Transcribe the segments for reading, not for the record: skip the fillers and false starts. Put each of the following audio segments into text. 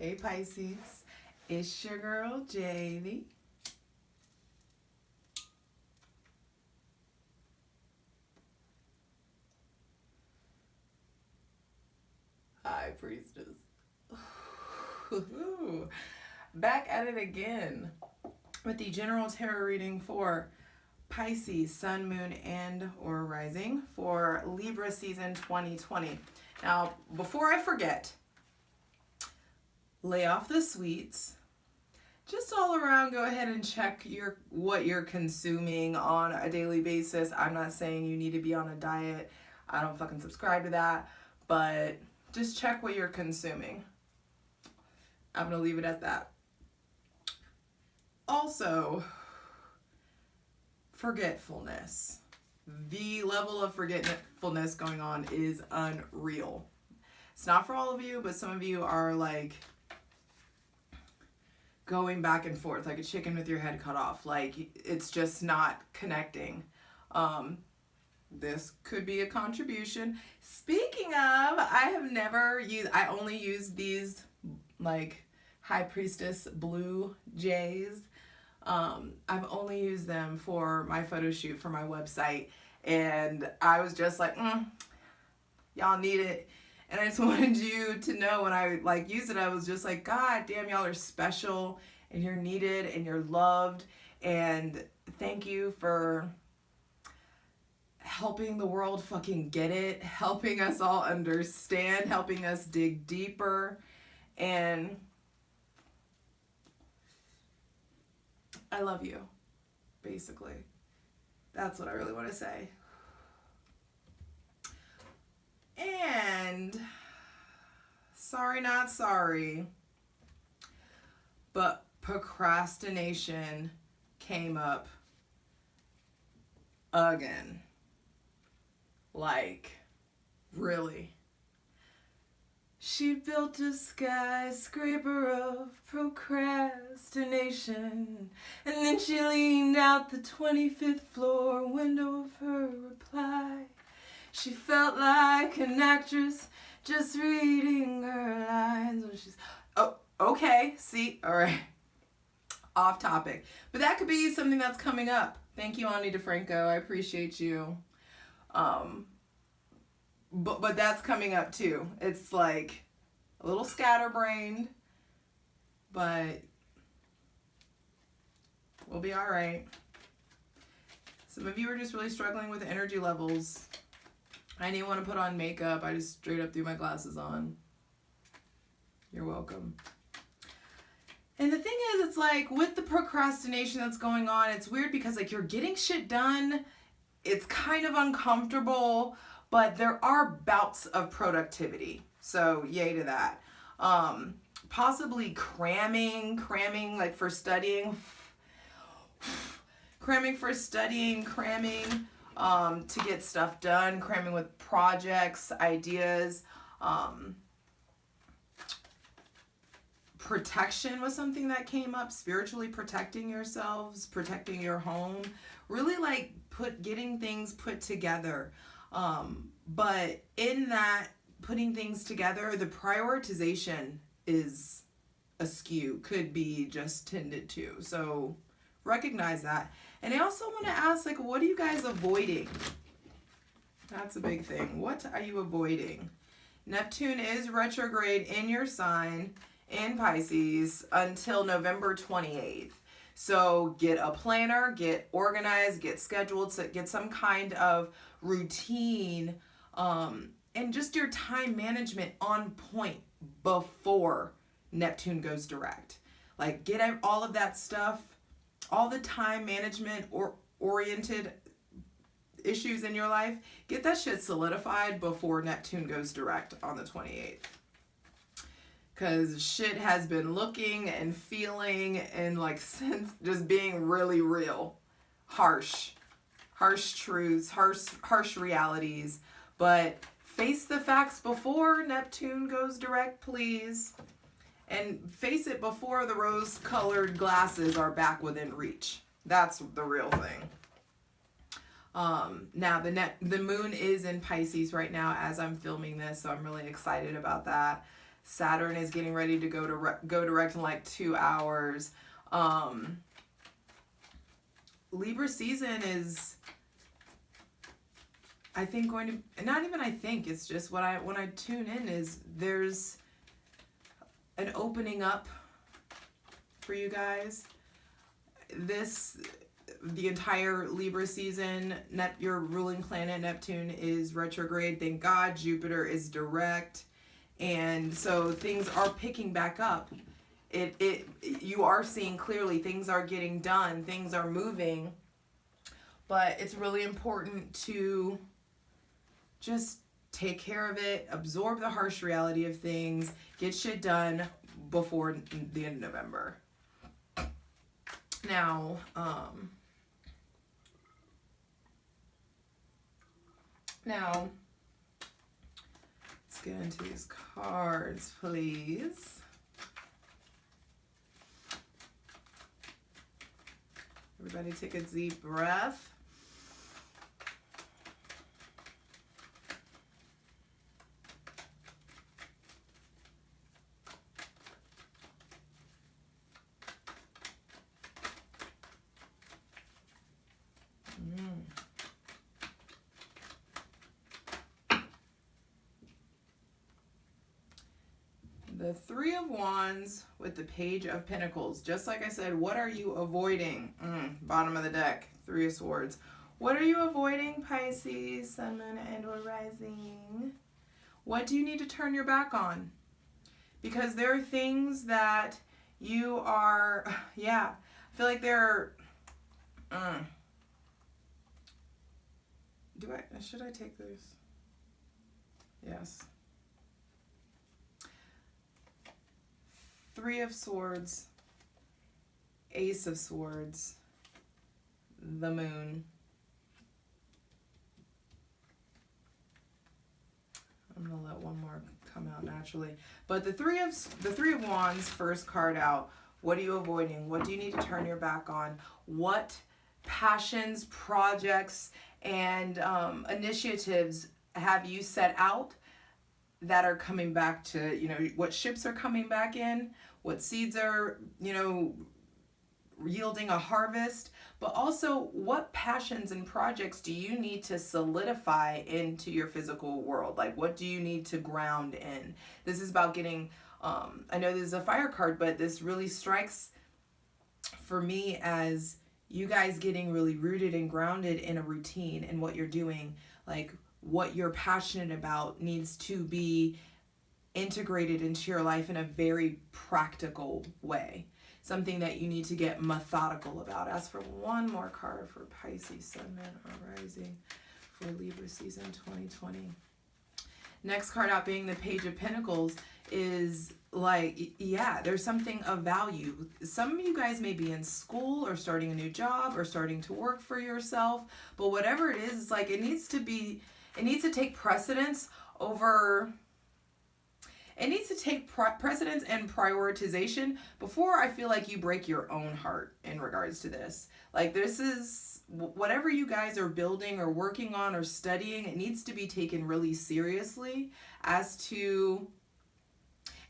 Hey Pisces, it's your girl Javy. Hi Priestess. Back at it again with the general tarot reading for Pisces, Sun, Moon, and or Rising for Libra season 2020. Now, before I forget, lay off the sweets. Just all around, go ahead and check what you're consuming on a daily basis. I'm not saying you need to be on a diet. I don't fucking subscribe to that. But just check what you're consuming. I'm going to leave it at that. Also, forgetfulness. The level of forgetfulness going on is unreal. It's not for all of you, but some of you are like going back and forth like a chicken with your head cut off. Like it's just not connecting. This could be a contribution. Speaking of, I only use these like High Priestess Blue Jays. I've only used them for my photo shoot for my website, and I was just like, y'all need it. And I just wanted you to know when I like used it, I was just like, God damn, y'all are special and you're needed and you're loved. And thank you for helping the world fucking get it, helping us all understand, helping us dig deeper. And I love you, basically. That's what I really want to say. And sorry, not sorry, but procrastination came up again. Like, really. She built a skyscraper of procrastination, and then she leaned out the 25th floor window of her reply. She felt like an actress just reading her lines when she's, oh, okay, see, all right, off topic. But that could be something that's coming up. Thank you, Ani DeFranco, I appreciate you. But that's coming up too. It's like a little scatterbrained, but we'll be all right. Some of you are just really struggling with energy levels. I didn't want to put on makeup. I just straight up threw my glasses on. You're welcome. And the thing is, it's like with the procrastination that's going on, it's weird because like you're getting shit done. It's kind of uncomfortable, but there are bouts of productivity. So yay to that. Possibly cramming like for studying. Cramming to get stuff done, cramming with projects, ideas. Protection was something that came up, spiritually protecting yourselves, protecting your home, really like getting things put together. But in that putting things together, the prioritization is askew, could be just tended to. So recognize that. And I also want to ask, like, what are you guys avoiding? That's a big thing. What are you avoiding? Neptune is retrograde in your sign in Pisces until November 28th. So get a planner, get organized, get scheduled, so get some kind of routine, and just your time management on point before Neptune goes direct. Like get all of that stuff, all the time management or oriented issues in your life, get that shit solidified before Neptune goes direct on the 28th. Because shit has been looking and feeling and like since just being really real. Harsh truths, harsh realities. But face the facts before Neptune goes direct, please. And face it before the rose-colored glasses are back within reach. That's the real thing. Now, the moon is in Pisces right now as I'm filming this, so I'm really excited about that. Saturn is getting ready to go direct in like 2 hours. Libra season is, I think, going to, not even I think, it's just when I tune in is there's an opening up for you guys. The entire Libra season, your ruling planet Neptune is retrograde. Thank God. Jupiter is direct. And so things are picking back up. You are seeing clearly things are getting done, things are moving, but it's really important to just take care of it, absorb the harsh reality of things, get shit done before the end of November. Now, let's get into these cards, please. Everybody take a deep breath. The Three of Wands with the Page of Pentacles. Just like I said, what are you avoiding? Bottom of the deck, Three of Swords. What are you avoiding, Pisces, Sun, Moon, and or Rising? What do you need to turn your back on? Because there are things that you are, I feel like there are, should I take this? Yes. Three of Swords, Ace of Swords, the Moon. I'm gonna let one more come out naturally. But the three of Wands, first card out. What are you avoiding? What do you need to turn your back on? What passions, projects, and initiatives have you set out that are coming back to, what ships are coming back in, what seeds are, yielding a harvest, but also what passions and projects do you need to solidify into your physical world? Like, what do you need to ground in? This is about getting, I know this is a fire card, but this really strikes for me as you guys getting really rooted and grounded in a routine and what you're doing. Like, what you're passionate about needs to be integrated into your life in a very practical way. Something that you need to get methodical about. Ask for one more card for Pisces, Sun, Moon, or Rising for Libra season 2020. Next card out being the Page of Pentacles is like, there's something of value. Some of you guys may be in school or starting a new job or starting to work for yourself, but whatever it is, it's like it needs to take precedence over, it needs to take precedence and prioritization before I feel like you break your own heart in regards to this. Like, this is, whatever you guys are building or working on or studying, it needs to be taken really seriously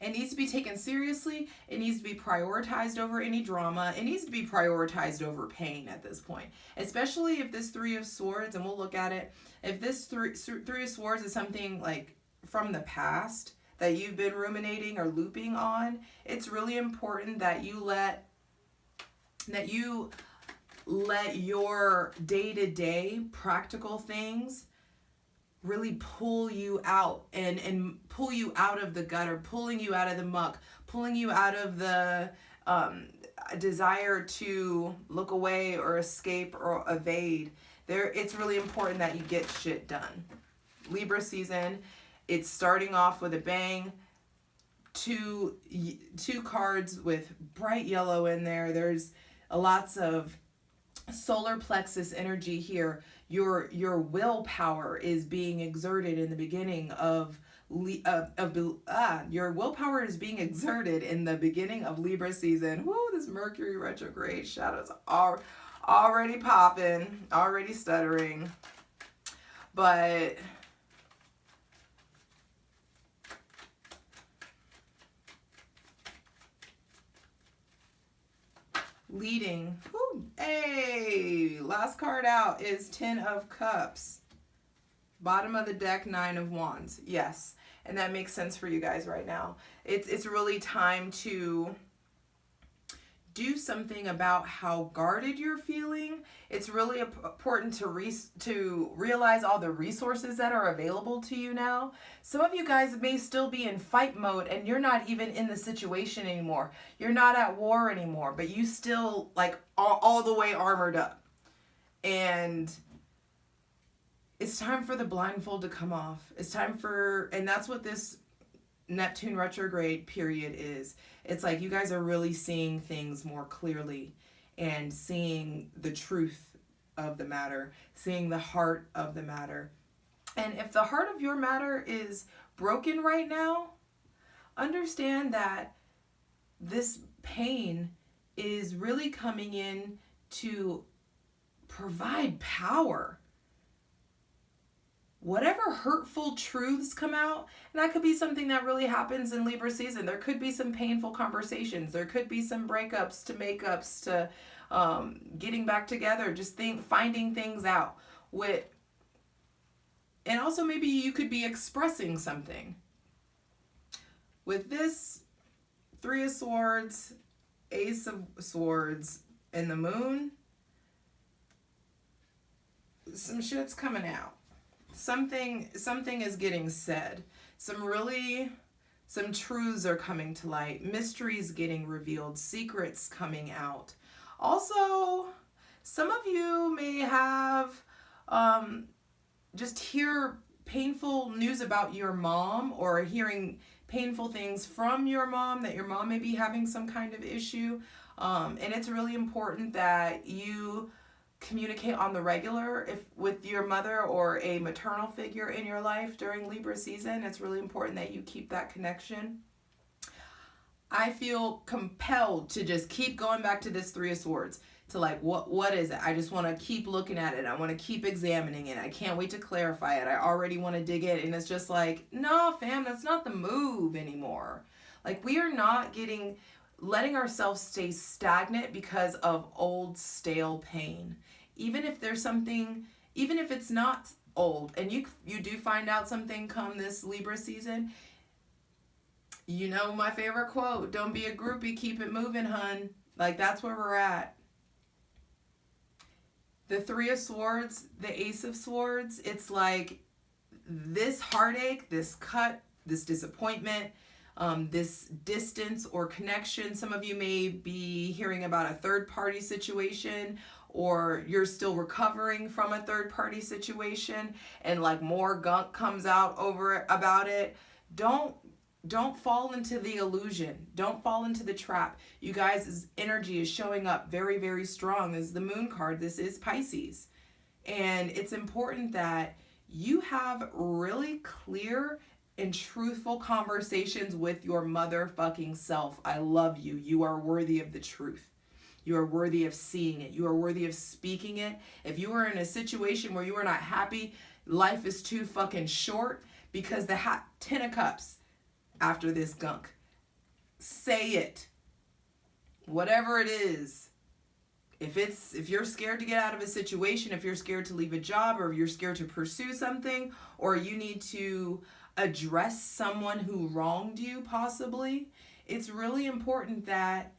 it needs to be taken seriously. It needs to be prioritized over any drama. It needs to be prioritized over pain at this point. Especially if this Three of Swords, and we'll look at it, if this three of Swords is something like from the past that you've been ruminating or looping on, it's really important that you let your day-to-day practical things really pull you out and pull you out of the gutter, pulling you out of the muck, pulling you out of the desire to look away or escape or evade. It's really important that you get shit done. Libra season, it's starting off with a bang. Two cards with bright yellow in there. There's lots of solar plexus energy here. Your willpower is being exerted in the beginning of your willpower is being exerted in the beginning of Libra season. Woo, this Mercury retrograde shadows are already popping, already stuttering. But leading. Whew. Hey, last card out is 10 of Cups. Bottom of the deck, 9 of Wands. Yes, and that makes sense for you guys right now. It's really time to do something about how guarded you're feeling. It's really important to realize all the resources that are available to you now. Some of you guys may still be in fight mode and you're not even in the situation anymore. You're not at war anymore, but you still like all the way armored up. And it's time for the blindfold to come off. It's time for, and that's what this Neptune retrograde period is. It's like you guys are really seeing things more clearly and seeing the truth of the matter, seeing the heart of the matter. And if the heart of your matter is broken right now, understand that this pain is really coming in to provide power. Whatever hurtful truths come out, and that could be something that really happens in Libra season. There could be some painful conversations. There could be some breakups to makeups to getting back together, just finding things out. And also maybe you could be expressing something. With this 3 of Swords, Ace of Swords, and the Moon, some shit's coming out. Something is getting said. Some truths are coming to light. Mysteries getting revealed. Secrets coming out. Also, some of you may have just hear painful news about your mom, or hearing painful things from your mom, that your mom may be having some kind of issue. And it's really important that you communicate on the regular with your mother or a maternal figure in your life during Libra season. It's really important that you keep that connection. I feel compelled to just keep going back to this 3 of Swords, to like, what is it? I just want to keep looking at it. I want to keep examining it. I can't wait to clarify it. I already want to dig in. And it's just like, no, fam, that's not the move anymore. Like, we are not letting ourselves stay stagnant because of old, stale pain. Even if there's something, even if it's not old, and you do find out something come this Libra season, you know my favorite quote, don't be a groupie, keep it moving, hun. Like, that's where we're at. The 3 of Swords, the Ace of Swords, it's like this heartache, this cut, this disappointment, this distance or connection. Some of you may be hearing about a third-party situation, or you're still recovering from a third-party situation, and like more gunk comes out about it. Don't fall into the illusion. Don't fall into the trap. You guys' energy is showing up very, very strong. This is the Moon card. This is Pisces. And it's important that you have really clear and truthful conversations with your motherfucking self. I love you. You are worthy of the truth. You are worthy of seeing it. You are worthy of speaking it. If you are in a situation where you are not happy, life is too fucking short, because the 10 of Cups after this gunk. Say it. Whatever it is. If you're scared to get out of a situation, if you're scared to leave a job, or if you're scared to pursue something, or you need to address someone who wronged you possibly, it's really important that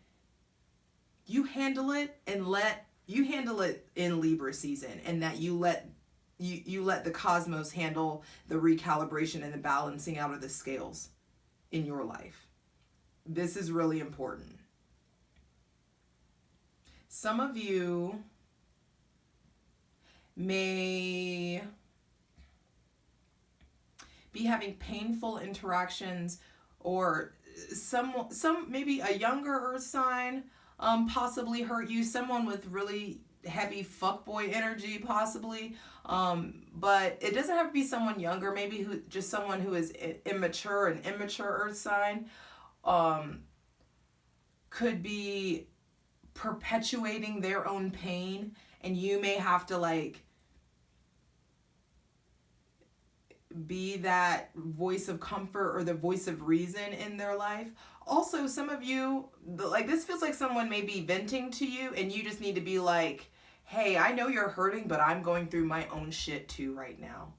you handle it in Libra season, and that you let the cosmos handle the recalibration and the balancing out of the scales in your life. This is really important. Some of you may be having painful interactions, or some maybe a younger earth sign possibly hurt you, someone with really heavy fuckboy energy possibly, but it doesn't have to be someone younger, maybe just someone who is immature, an immature earth sign could be perpetuating their own pain, and you may have to like be that voice of comfort or the voice of reason in their life. Also, some of you, like, this feels like someone may be venting to you and you just need to be like, hey, I know you're hurting, but I'm going through my own shit too right now.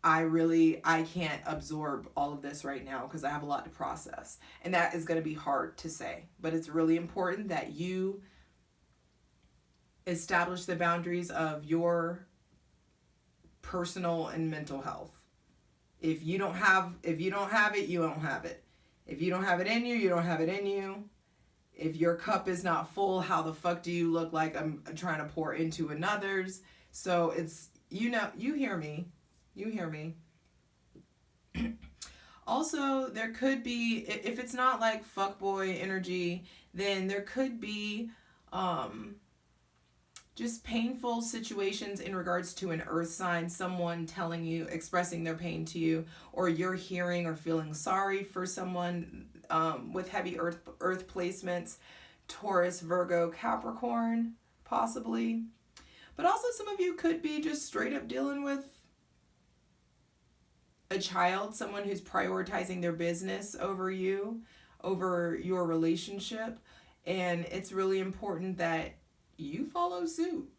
I can't absorb all of this right now because I have a lot to process. And that is going to be hard to say. But it's really important that you establish the boundaries of your personal and mental health. If you don't have it, you don't have it. If you don't have it in you, you don't have it in you. If your cup is not full, how the fuck do you look like I'm trying to pour into another's? So it's, you hear me. You hear me. Also, there could be, if it's not like fuckboy energy, then there could be just painful situations in regards to an earth sign, someone telling you, expressing their pain to you, or you're hearing or feeling sorry for someone with heavy earth placements, Taurus, Virgo, Capricorn, possibly. But also some of you could be just straight up dealing with a child, someone who's prioritizing their business over you, over your relationship. And it's really important that you follow suit.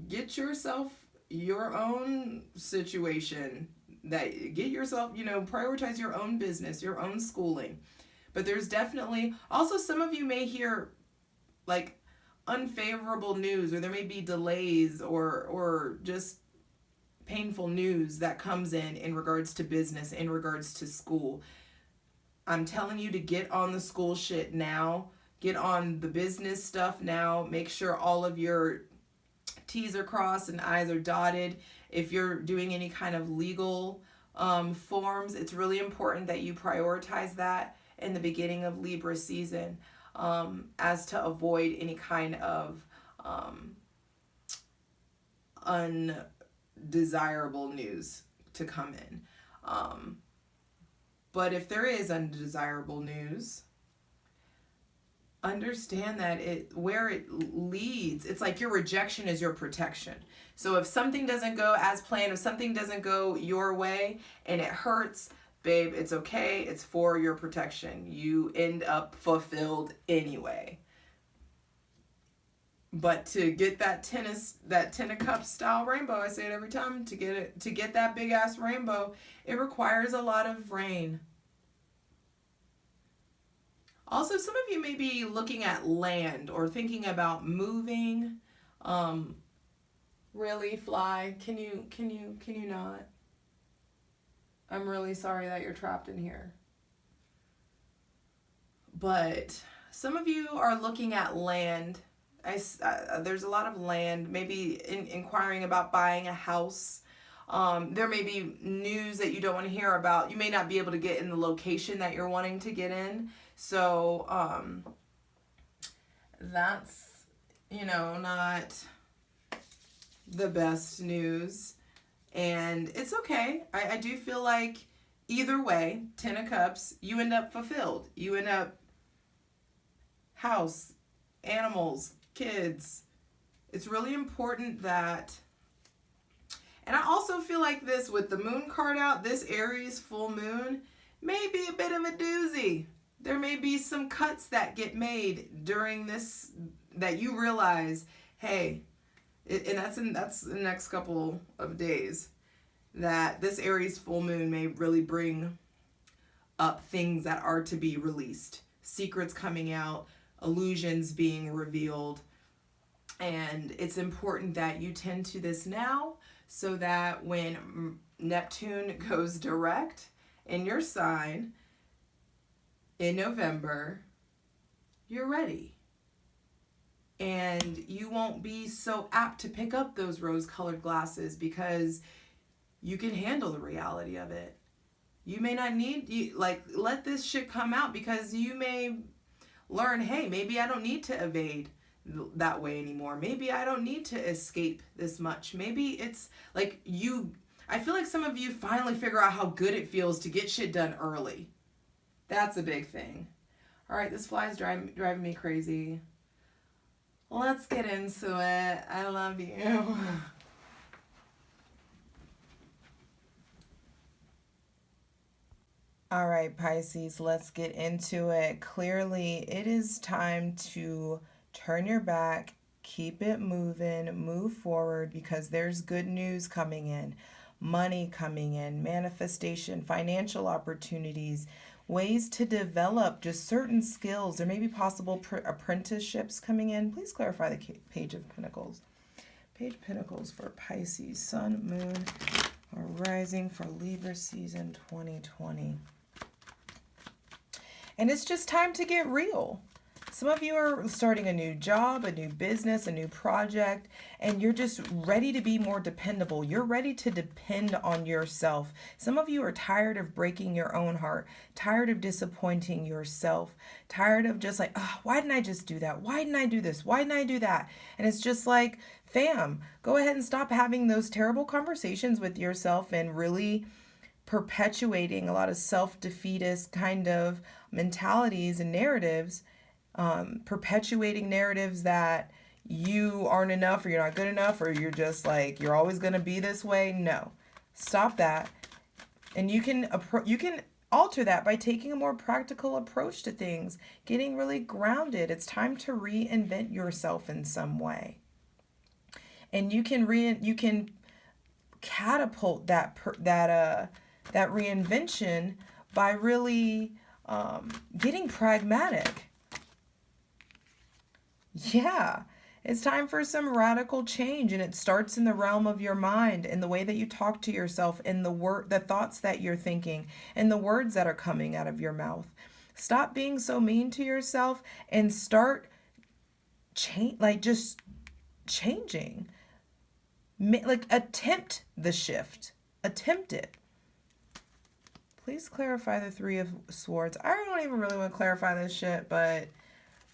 Get yourself your own situation. Get yourself, prioritize your own business, your own schooling. But there's definitely, also some of you may hear like unfavorable news, or there may be delays or just painful news that comes in regards to business, in regards to school. I'm telling you to get on the school shit now. Get on the business stuff now. Make sure all of your T's are crossed and I's are dotted. If you're doing any kind of legal forms, it's really important that you prioritize that in the beginning of Libra season, as to avoid any kind of undesirable news to come in. But if there is undesirable news, understand that where it leads, it's like your rejection is your protection. So if something doesn't go as planned, if something doesn't go your way and it hurts, babe, it's okay. It's for your protection. You end up fulfilled anyway. But to get that Ten of Cups style rainbow, I say it every time, to get that big ass rainbow, it requires a lot of rain. Also, some of you may be looking at land or thinking about moving. Really, Fly? Can you not? I'm really sorry that you're trapped in here. But some of you are looking at land. There's a lot of land, maybe inquiring about buying a house. There may be news that you don't want to hear about. You may not be able to get in the location that you're wanting to get in. So that's, not the best news. And it's okay. I do feel like either way, Ten of Cups, you end up fulfilled. You end up house, animals, kids. It's really important that, and I also feel like this with the moon card out, this Aries full moon may be a bit of a doozy. There may be some cuts that get made during this that you realize, hey, and that's the next couple of days, that this Aries full moon may really bring up things that are to be released. Secrets coming out, illusions being revealed. And it's important that you tend to this now so that when Neptune goes direct in your sign in November, you're ready. And you won't be so apt to pick up those rose-colored glasses because you can handle the reality of it. You may not let this shit come out because you may learn, hey, maybe I don't need to evade that way anymore. Maybe I don't need to escape this much. Maybe it's like I feel like some of you finally figure out how good it feels to get shit done early. That's a big thing. All right, this fly is driving me crazy. Let's get into it. I love you. All right, Pisces, let's get into it. Clearly, it is time to turn your back, keep it moving, move forward, because there's good news coming in, money coming in, manifestation, financial opportunities, ways to develop just certain skills. There may be possible apprenticeships coming in. Please clarify the Page of Pentacles. Page of Pentacles for Pisces, Sun, Moon, or Rising for Libra season 2020. And it's just time to get real. Some of you are starting a new job, a new business, a new project, and you're just ready to be more dependable. You're ready to depend on yourself. Some of you are tired of breaking your own heart, tired of disappointing yourself, tired of just like, oh, why didn't I just do that? Why didn't I do this? Why didn't I do that? And it's just like, fam, go ahead and stop having those terrible conversations with yourself and really perpetuating a lot of self-defeatist kind of mentalities and narratives, perpetuating narratives that you aren't enough or you're not good enough or you're just like, you're always going to be this way. No, stop that. And you can alter that by taking a more practical approach to things, getting really grounded. It's time to reinvent yourself in some way. And you can catapult that reinvention by really getting pragmatic. Yeah, it's time for some radical change, and it starts in the realm of your mind, in the way that you talk to yourself, in the thoughts that you're thinking, and the words that are coming out of your mouth. Stop being so mean to yourself and start just changing. Like, attempt the shift. Attempt it. Please clarify the Three of Swords. I don't even really want to clarify this shit, but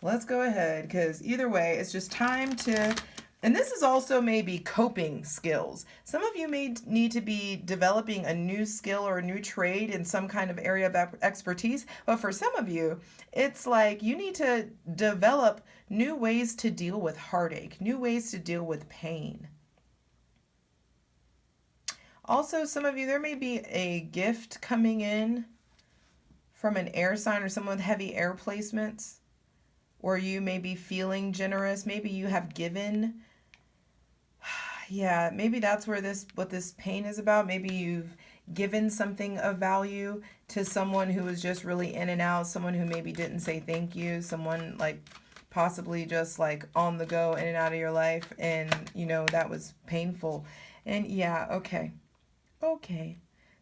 let's go ahead, because either way, it's just time to... And this is also maybe coping skills. Some of you may need to be developing a new skill or a new trade in some kind of area of expertise. But for some of you, it's like you need to develop new ways to deal with heartache, new ways to deal with pain. Also, some of you, there may be a gift coming in from an air sign or someone with heavy air placements, or you may be feeling generous. Maybe you have given. Yeah, maybe that's where what this pain is about. Maybe you've given something of value to someone who was just really in and out, someone who maybe didn't say thank you, someone like possibly just like on the go, in and out of your life, and that was painful. And yeah, okay.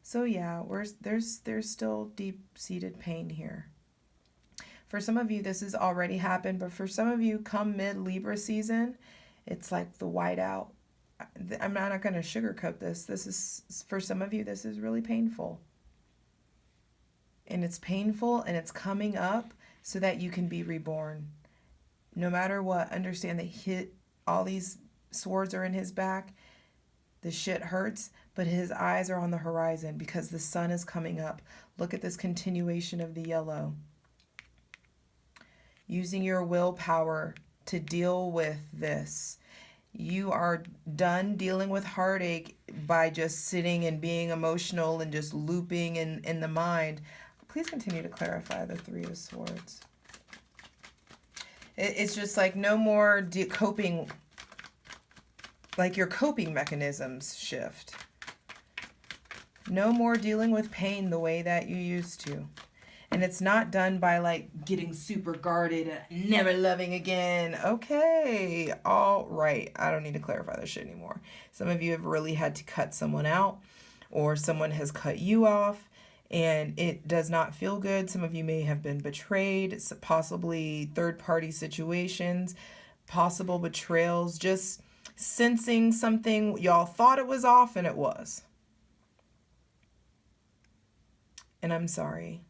So yeah, there's still deep-seated pain here. For some of you, this has already happened, but for some of you, come mid-Libra season, it's like the whiteout. I'm not going to sugarcoat this. This is, for some of you, this is really painful. And it's painful, and it's coming up so that you can be reborn. No matter what, understand that all these swords are in his back. The shit hurts, but his eyes are on the horizon because the sun is coming up. Look at this continuation of the yellow. Using your willpower to deal with this. You are done dealing with heartache by just sitting and being emotional and just looping in the mind. Please continue to clarify the Three of Swords. It's just like no more coping. Like your coping mechanisms shift. No more dealing with pain the way that you used to. And it's not done by like getting super guarded and never loving again. Okay, all right. I don't need to clarify this shit anymore. Some of you have really had to cut someone out, or someone has cut you off, and it does not feel good. Some of you may have been betrayed, possibly third-party situations, possible betrayals, just sensing something y'all thought it was off and it was. And I'm sorry.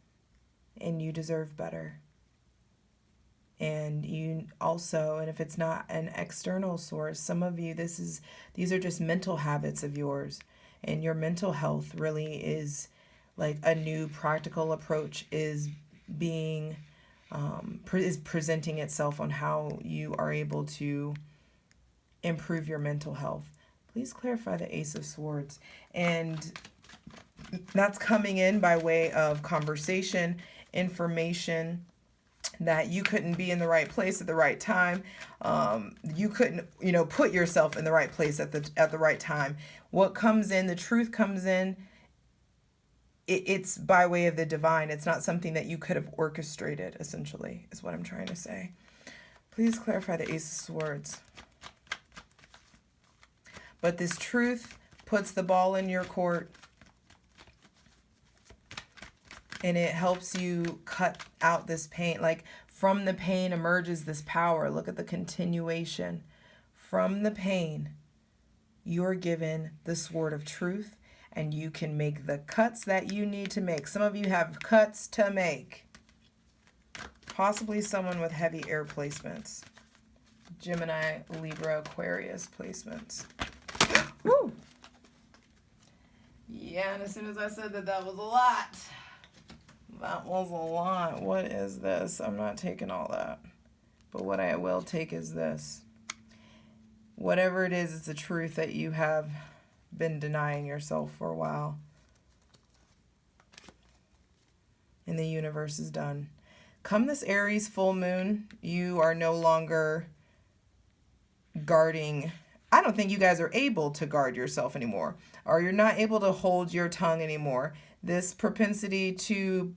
And you deserve better. And you also, and if it's not an external source, some of you, these are just mental habits of yours. And your mental health really is like a new practical approach is being, is presenting itself on how you are able to improve your mental health. Please clarify the Ace of Swords. And That's coming in by way of conversation, information, that you couldn't be in the right place at the right time. You couldn't, put yourself in the right place at the right time. What comes in, the truth comes in, it's by way of the divine. It's not something that you could have orchestrated, essentially, is what I'm trying to say. Please clarify the Ace of Swords. But this truth puts the ball in your court, and it helps you cut out this pain. Like, from the pain emerges this power. Look at the continuation. From the pain, you're given the sword of truth, and you can make the cuts that you need to make. Some of you have cuts to make. Possibly someone with heavy air placements. Gemini, Libra, Aquarius placements. Woo! Yeah, and as soon as I said that was a lot. That was a lot. What is this? I'm not taking all that. But what I will take is this. Whatever it is, it's a truth that you have been denying yourself for a while. And the universe is done. Come this Aries full moon, you are no longer guarding. I don't think you guys are able to guard yourself anymore. Or you're not able to hold your tongue anymore. This propensity to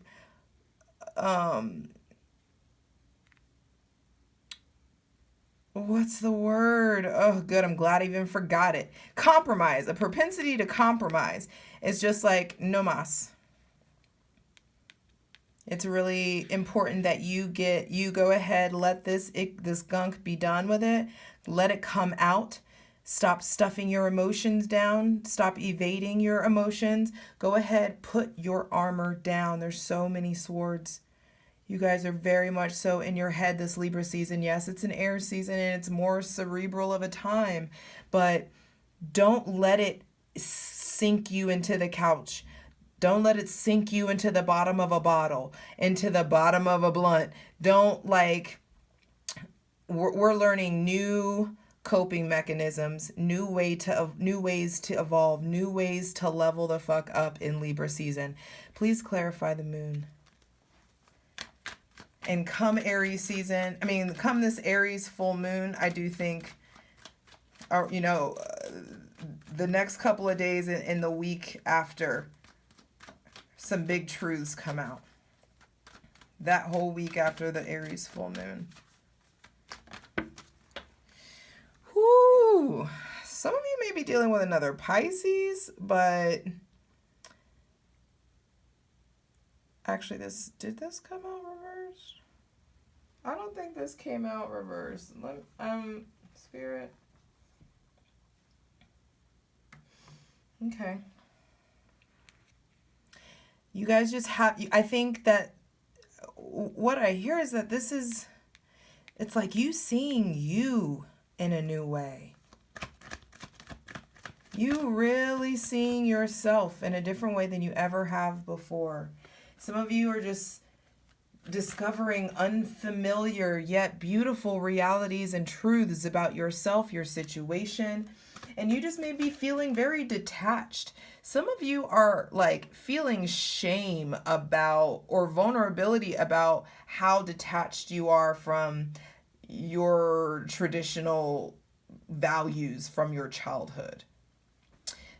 what's the word? Oh, good. I'm glad I even forgot it. Compromise. A propensity to compromise. It's just like, no mas. It's really important that you go ahead, let this gunk be done with it. Let it come out. Stop stuffing your emotions down. Stop evading your emotions. Go ahead, put your armor down. There's so many swords. You guys are very much so in your head this Libra season. Yes, it's an air season and it's more cerebral of a time, but don't let it sink you into the couch. Don't let it sink you into the bottom of a bottle, into the bottom of a blunt. We're learning new coping mechanisms, new ways to evolve, new ways to level the fuck up in Libra season. Please clarify the moon. And come Aries season, come this Aries full moon, I do think, the next couple of days in the week after, some big truths come out. That whole week after the Aries full moon. Whoo! Some of you may be dealing with another Pisces, but actually did this come out reversed? I don't think this came out reversed. Spirit. Okay. You guys just have, I think that what I hear is that it's like you seeing you in a new way. You really seeing yourself in a different way than you ever have before. Some of you are just discovering unfamiliar yet beautiful realities and truths about yourself, your situation, and you just may be feeling very detached. Some of you are like feeling shame about or vulnerability about how detached you are from your traditional values from your childhood.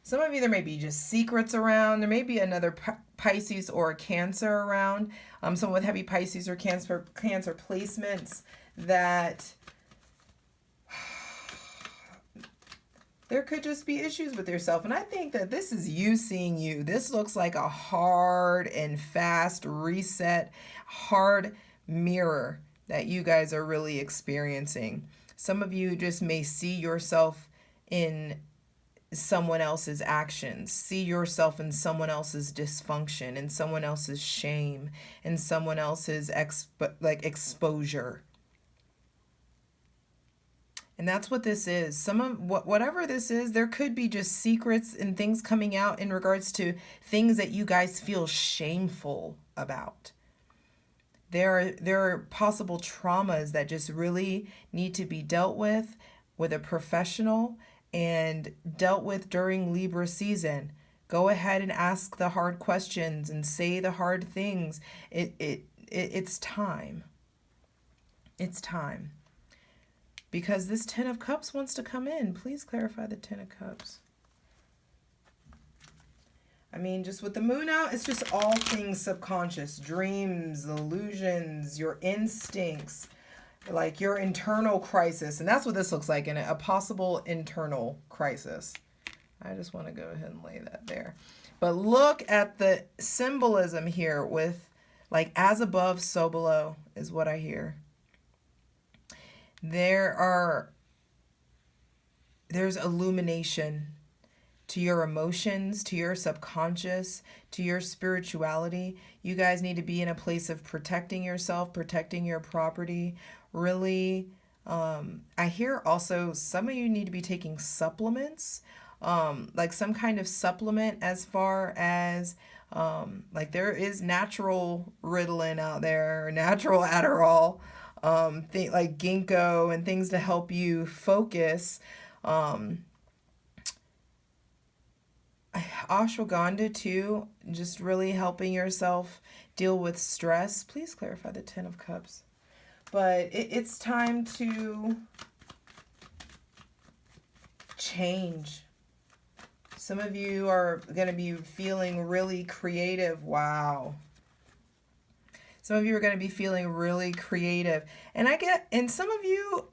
Some of you, there may be just secrets around. There may be another Pisces or a Cancer around. Someone with heavy Pisces or Cancer placements that there could just be issues with yourself. And I think that this is you seeing you. This looks like a hard and fast reset, hard mirror that you guys are really experiencing. Some of you just may see yourself in someone else's actions, see yourself in someone else's dysfunction, in someone else's shame, in someone else's exposure. And that's what this is. Whatever this is, there could be just secrets and things coming out in regards to things that you guys feel shameful about. There are possible traumas that just really need to be dealt with a professional and dealt with during Libra season. Go ahead and ask the hard questions and say the hard things. It's time. It's time. Because this Ten of Cups wants to come in. Please clarify the Ten of Cups. I mean, just with the moon out, it's just all things subconscious. Dreams, illusions, your instincts, like your internal crisis. And that's what this looks like in it, a possible internal crisis. I just want to go ahead and lay that there. But look at the symbolism here with like as above, so below is what I hear. There's illumination to your emotions, to your subconscious, to your spirituality. You guys need to be in a place of protecting yourself, protecting your property. Really, I hear also some of you need to be taking supplements, like some kind of supplement as far as like there is natural Ritalin out there, natural Adderall, like ginkgo and things to help you focus. Ashwagandha too, just really helping yourself deal with stress. Please clarify the Ten of Cups. But it's time to change. Some of you are going to be feeling really creative. Wow. Some of you are going to be feeling really creative. And some of you,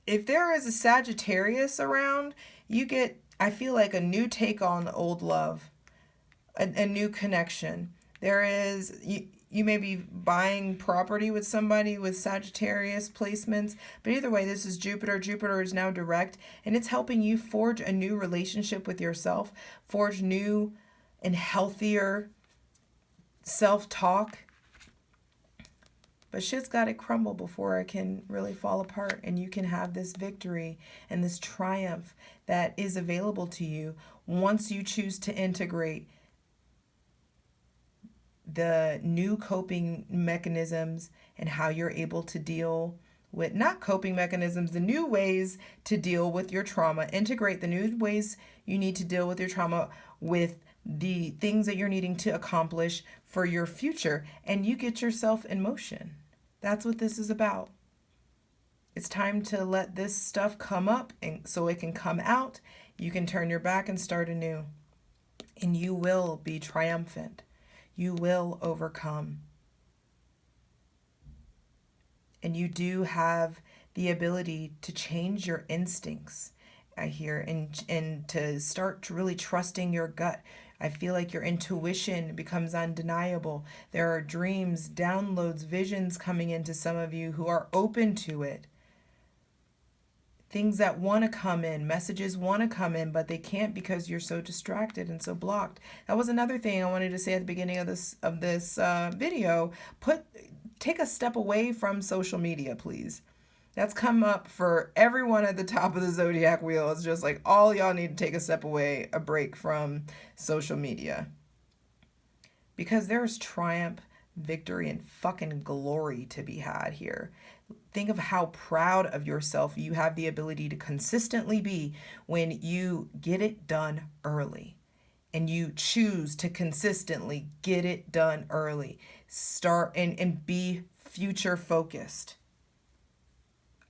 if there is a Sagittarius around, you get, I feel like a new take on old love, a new connection. There is, you may be buying property with somebody with Sagittarius placements, but either way, this is Jupiter. Jupiter is now direct, and it's helping you forge a new relationship with yourself, forge new and healthier self-talk. But shit's got to crumble before it can really fall apart, and you can have this victory and this triumph that is available to you once you choose to integrate the new coping mechanisms and how you're able to deal with, not coping mechanisms, the new ways to deal with your trauma. Integrate the new ways you need to deal with your trauma with the things that you're needing to accomplish for your future, and you get yourself in motion. That's what this is about. It's time to let this stuff come up and so it can come out. You can turn your back and start anew. And you will be triumphant. You will overcome. And you do have the ability to change your instincts, I hear, and to start really trusting your gut. I feel like your intuition becomes undeniable. There are dreams, downloads, visions coming into some of you who are open to it. Things that want to come in, messages want to come in, but they can't because you're so distracted and so blocked. That was another thing I wanted to say at the beginning of this video. Take a step away from social media, please. That's come up for everyone at the top of the zodiac wheel. It's just like all y'all need to take a step away, a break from social media. Because there's triumph, victory, and fucking glory to be had here. Think of how proud of yourself you have the ability to consistently be when you get it done early. And you choose to consistently get it done early. Start and be future focused.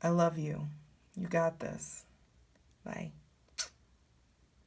I love you. You got this.